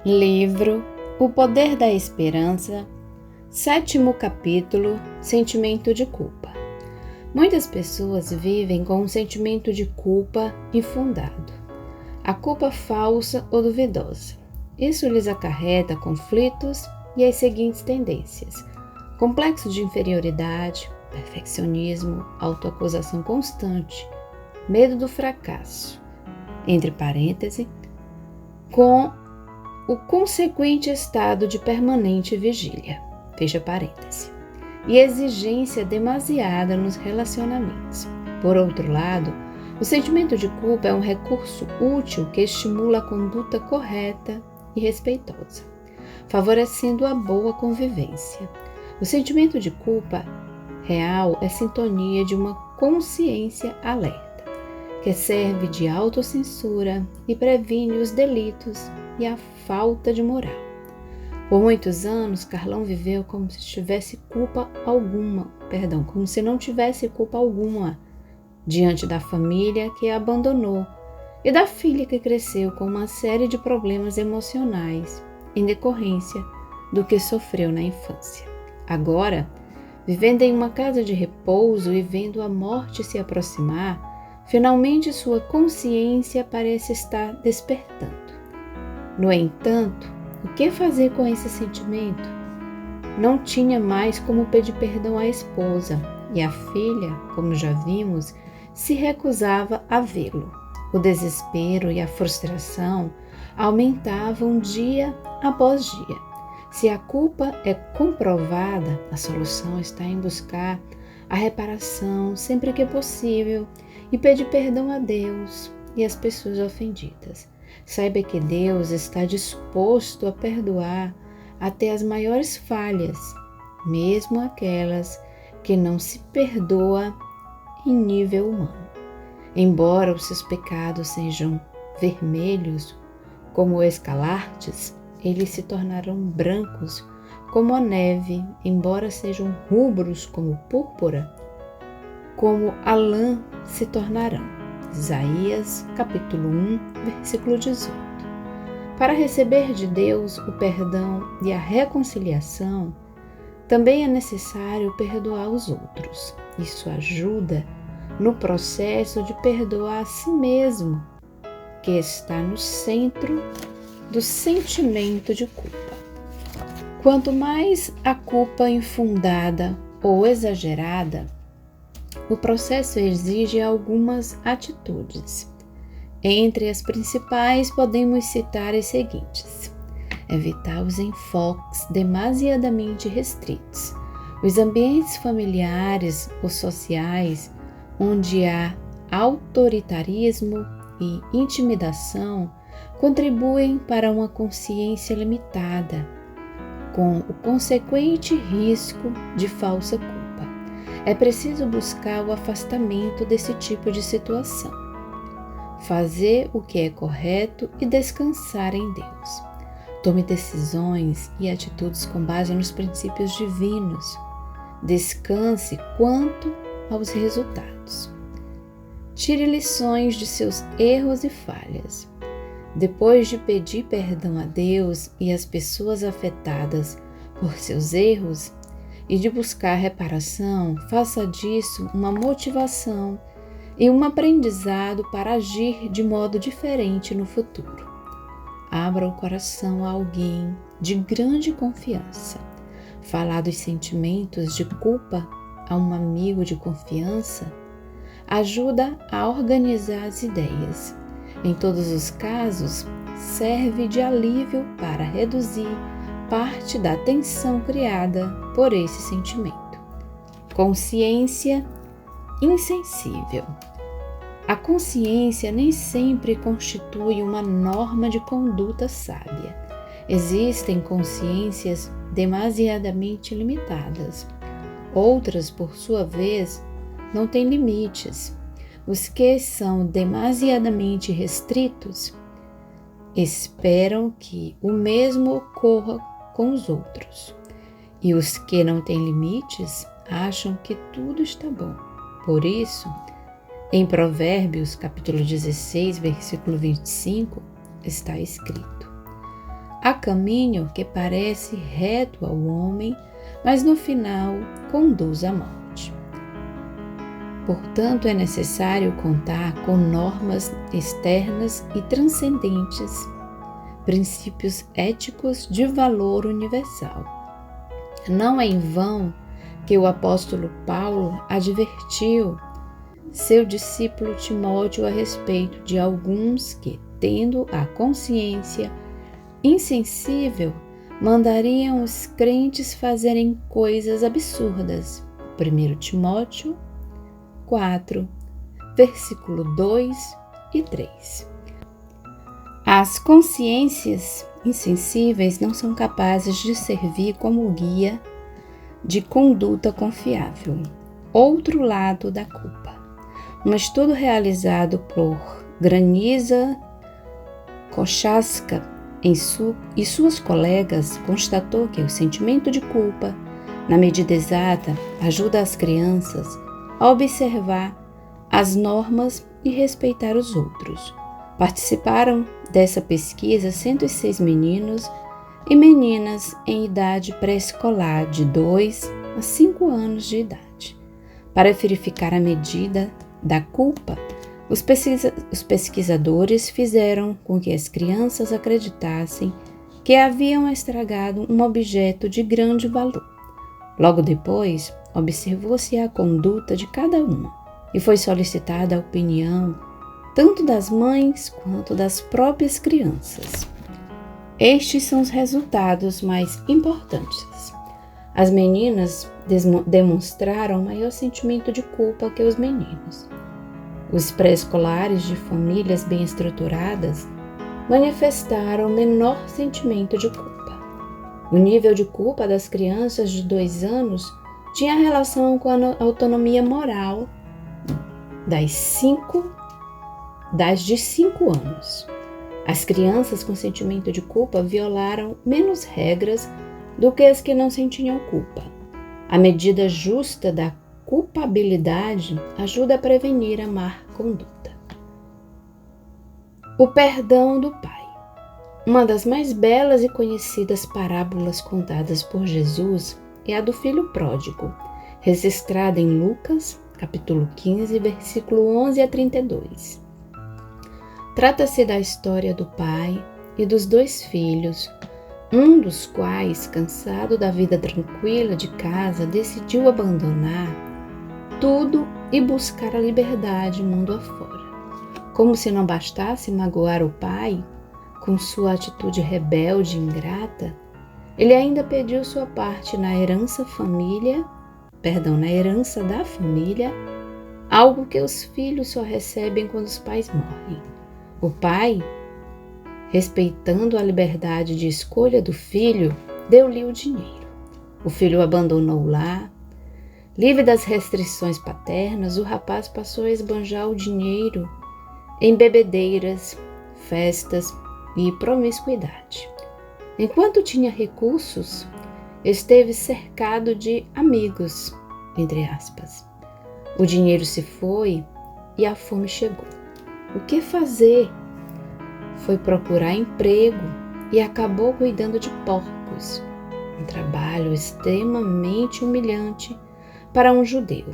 Livro O Poder da Esperança, 7º capítulo, Sentimento de Culpa. Muitas pessoas vivem com um sentimento de culpa infundado, a culpa falsa ou duvidosa. Isso lhes acarreta conflitos e as seguintes tendências: complexo de inferioridade, perfeccionismo, autoacusação constante, medo do fracasso, entre parênteses, com o consequente estado de permanente vigília, fecha parênteses, e exigência demasiada nos relacionamentos. Por outro lado, o sentimento de culpa é um recurso útil que estimula a conduta correta e respeitosa, favorecendo a boa convivência. O sentimento de culpa real é sintonia de uma consciência alerta, que serve de autocensura e previne os delitos e a falta de moral. Por muitos anos, Carlão viveu como se não tivesse culpa alguma diante da família que a abandonou e da filha que cresceu com uma série de problemas emocionais em decorrência do que sofreu na infância. Agora, vivendo em uma casa de repouso e vendo a morte se aproximar, finalmente sua consciência parece estar despertando. No entanto, o que fazer com esse sentimento? Não tinha mais como pedir perdão à esposa, e a filha, como já vimos, se recusava a vê-lo. O desespero e a frustração aumentavam dia após dia. Se a culpa é comprovada, a solução está em buscar a reparação sempre que possível e pedir perdão a Deus e às pessoas ofendidas. Saiba que Deus está disposto a perdoar até as maiores falhas, mesmo aquelas que não se perdoa em nível humano. Embora os seus pecados sejam vermelhos como escarlates, eles se tornarão brancos como a neve, embora sejam rubros como púrpura, como a lã se tornarão. Isaías, capítulo 1, versículo 18. Para receber de Deus o perdão e a reconciliação, também é necessário perdoar os outros. Isso ajuda no processo de perdoar a si mesmo, que está no centro do sentimento de culpa. Quanto mais a culpa infundada ou exagerada, o processo exige algumas atitudes. Entre as principais, podemos citar as seguintes: evitar os enfoques demasiadamente restritos. Os ambientes familiares ou sociais, onde há autoritarismo e intimidação, contribuem para uma consciência limitada, com o consequente risco de falsa culpa. É preciso buscar o afastamento desse tipo de situação, fazer o que é correto e descansar em Deus. Tome decisões e atitudes com base nos princípios divinos. Descanse quanto aos resultados. Tire lições de seus erros e falhas. Depois de pedir perdão a Deus e às pessoas afetadas por seus erros, e de buscar reparação, faça disso uma motivação e um aprendizado para agir de modo diferente no futuro. Abra o coração a alguém de grande confiança. Falar dos sentimentos de culpa a um amigo de confiança ajuda a organizar as ideias. Em todos os casos, serve de alívio para reduzir parte da tensão criada por esse sentimento. Consciência insensível. A consciência nem sempre constitui uma norma de conduta sábia. Existem consciências demasiadamente limitadas. Outras, por sua vez, não têm limites. Os que são demasiadamente restritos esperam que o mesmo ocorra com os outros, e os que não têm limites acham que tudo está bom. Por isso, em Provérbios, capítulo 16, versículo 25, está escrito: Há caminho que parece reto ao homem, mas no final conduz à morte. Portanto, é necessário contar com normas externas e transcendentes, princípios éticos de valor universal. Não é em vão que o apóstolo Paulo advertiu seu discípulo Timóteo a respeito de alguns que, tendo a consciência insensível, mandariam os crentes fazerem coisas absurdas. 1 Timóteo 4, versículo 2 e 3. As consciências insensíveis não são capazes de servir como guia de conduta confiável. Outro lado da culpa. Um estudo realizado por Graniza Kochaska e suas colegas constatou que o sentimento de culpa, na medida exata, ajuda as crianças a observar as normas e respeitar os outros. Participaram dessa pesquisa 106 meninos e meninas em idade pré-escolar de 2 a 5 anos de idade. Para verificar a medida da culpa, os pesquisadores fizeram com que as crianças acreditassem que haviam estragado um objeto de grande valor. Logo depois, observou-se a conduta de cada uma e foi solicitada a opinião tanto das mães quanto das próprias crianças. Estes são os resultados mais importantes. As meninas demonstraram maior sentimento de culpa que os meninos. Os pré-escolares de famílias bem estruturadas manifestaram menor sentimento de culpa. O nível de culpa das crianças de 2 anos tinha relação com a autonomia moral das de 5 anos. As crianças com sentimento de culpa violaram menos regras do que as que não sentiam culpa. A medida justa da culpabilidade ajuda a prevenir a má conduta. O perdão do Pai. Uma das mais belas e conhecidas parábolas contadas por Jesus é a do filho pródigo, registrada em Lucas, capítulo 15, versículo 11 a 32. Trata-se da história do pai e dos 2 filhos, um dos quais, cansado da vida tranquila de casa, decidiu abandonar tudo e buscar a liberdade mundo afora. Como se não bastasse magoar o pai com sua atitude rebelde e ingrata, ele ainda pediu sua parte na herança da família, algo que os filhos só recebem quando os pais morrem. O pai, respeitando a liberdade de escolha do filho, deu-lhe o dinheiro. O filho abandonou o lar. Livre das restrições paternas, o rapaz passou a esbanjar o dinheiro em bebedeiras, festas e promiscuidade. Enquanto tinha recursos, esteve cercado de amigos, entre aspas. O dinheiro se foi e a fome chegou. O que fazer? Foi procurar emprego e acabou cuidando de porcos, um trabalho extremamente humilhante para um judeu.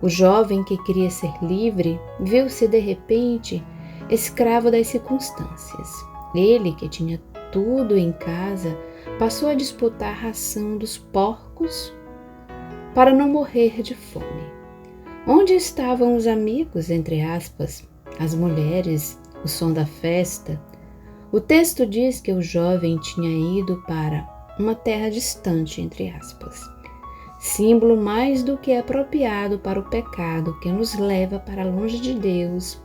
O jovem que queria ser livre viu-se de repente escravo das circunstâncias. Ele, que tinha tudo em casa, passou a disputar a ração dos porcos para não morrer de fome. Onde estavam os amigos, entre aspas, as mulheres, o som da festa? O texto diz que o jovem tinha ido para uma terra distante, entre aspas, símbolo mais do que apropriado para o pecado que nos leva para longe de Deus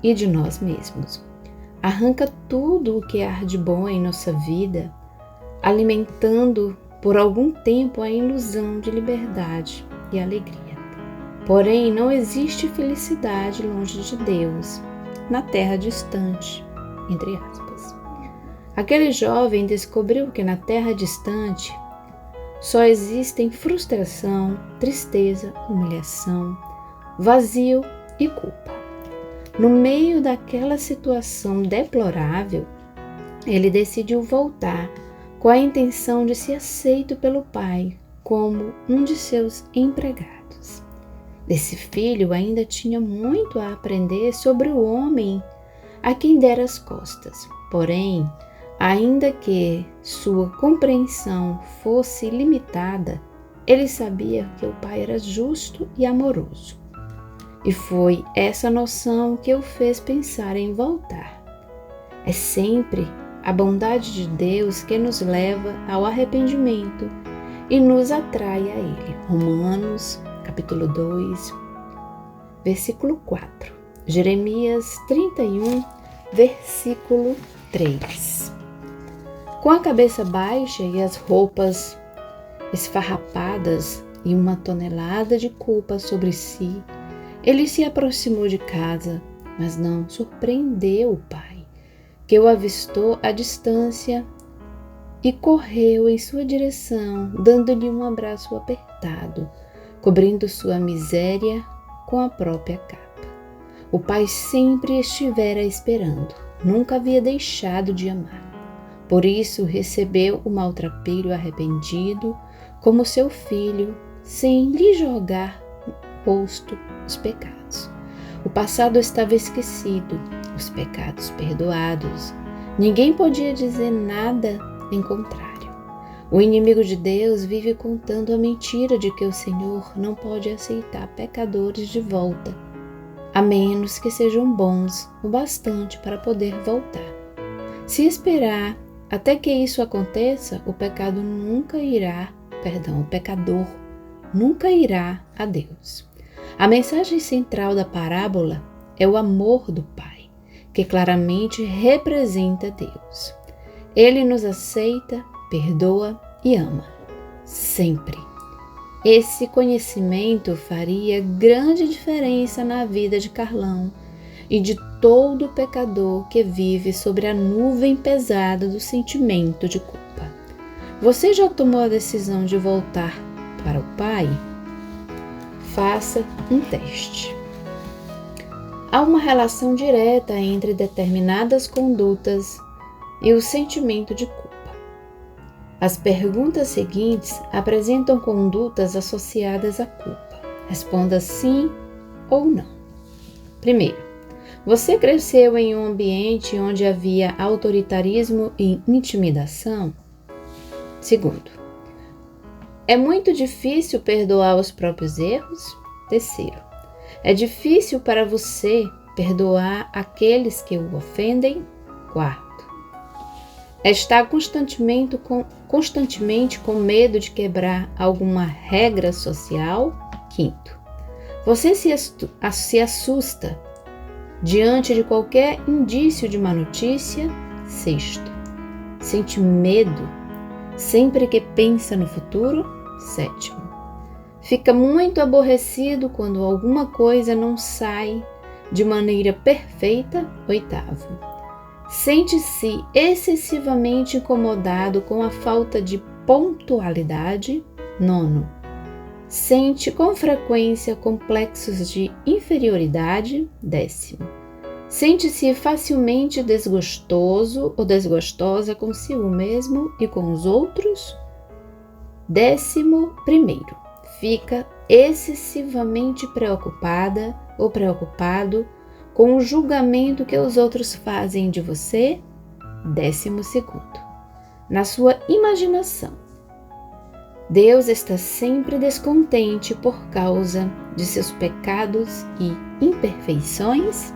e de nós mesmos. Arranca tudo o que há de bom em nossa vida, alimentando por algum tempo a ilusão de liberdade e alegria. Porém, não existe felicidade longe de Deus, na terra distante, entre aspas. Aquele jovem descobriu que na terra distante só existem frustração, tristeza, humilhação, vazio e culpa. No meio daquela situação deplorável, ele decidiu voltar com a intenção de ser aceito pelo pai como um de seus empregados. Esse filho ainda tinha muito a aprender sobre o homem a quem dera as costas. Porém, ainda que sua compreensão fosse limitada, ele sabia que o pai era justo e amoroso. E foi essa noção que o fez pensar em voltar. É sempre a bondade de Deus que nos leva ao arrependimento e nos atrai a Ele. Romanos, capítulo 2, versículo 4. Jeremias 31, versículo 3. Com a cabeça baixa e as roupas esfarrapadas e uma tonelada de culpa sobre si, ele se aproximou de casa, mas não surpreendeu o pai, que o avistou à distância e correu em sua direção, dando-lhe um abraço apertado, cobrindo sua miséria com a própria capa. O pai sempre estivera esperando, nunca havia deixado de amar. Por isso recebeu o maltrapilho arrependido como seu filho, sem lhe jogar no rosto os pecados. O passado estava esquecido, os pecados perdoados. Ninguém podia dizer nada em contrário. O inimigo de Deus vive contando a mentira de que o Senhor não pode aceitar pecadores de volta, a menos que sejam bons o bastante para poder voltar. Se esperar até que isso aconteça, o pecador nunca irá a Deus. A mensagem central da parábola é o amor do Pai, que claramente representa Deus. Ele nos aceita, perdoa e ama, sempre. Esse conhecimento faria grande diferença na vida de Carlão e de todo pecador que vive sobre a nuvem pesada do sentimento de culpa. Você já tomou a decisão de voltar para o Pai? Faça um teste. Há uma relação direta entre determinadas condutas e o sentimento de culpa. As perguntas seguintes apresentam condutas associadas à culpa. Responda sim ou não. Primeiro, você cresceu em um ambiente onde havia autoritarismo e intimidação? Segundo, é muito difícil perdoar os próprios erros? Terceiro, é difícil para você perdoar aqueles que o ofendem? Quarto, está constantemente com medo de quebrar alguma regra social? Quinto, você se assusta diante de qualquer indício de má notícia? Sexto, sente medo sempre que pensa no futuro? Sétimo, fica muito aborrecido quando alguma coisa não sai de maneira perfeita? Oitavo, sente-se excessivamente incomodado com a falta de pontualidade? Nono, sente com frequência complexos de inferioridade? Décimo, sente-se facilmente desgostoso ou desgostosa consigo mesmo e com os outros? 11º, fica excessivamente preocupada ou preocupado com o julgamento que os outros fazem de você? 12º, na sua imaginação, Deus está sempre descontente por causa de seus pecados e imperfeições?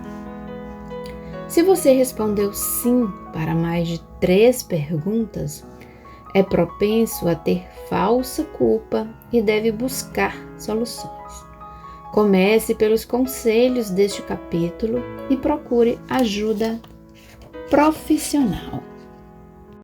Se você respondeu sim para mais de 3 perguntas, é propenso a ter falsa culpa e deve buscar soluções. Comece pelos conselhos deste capítulo e procure ajuda profissional.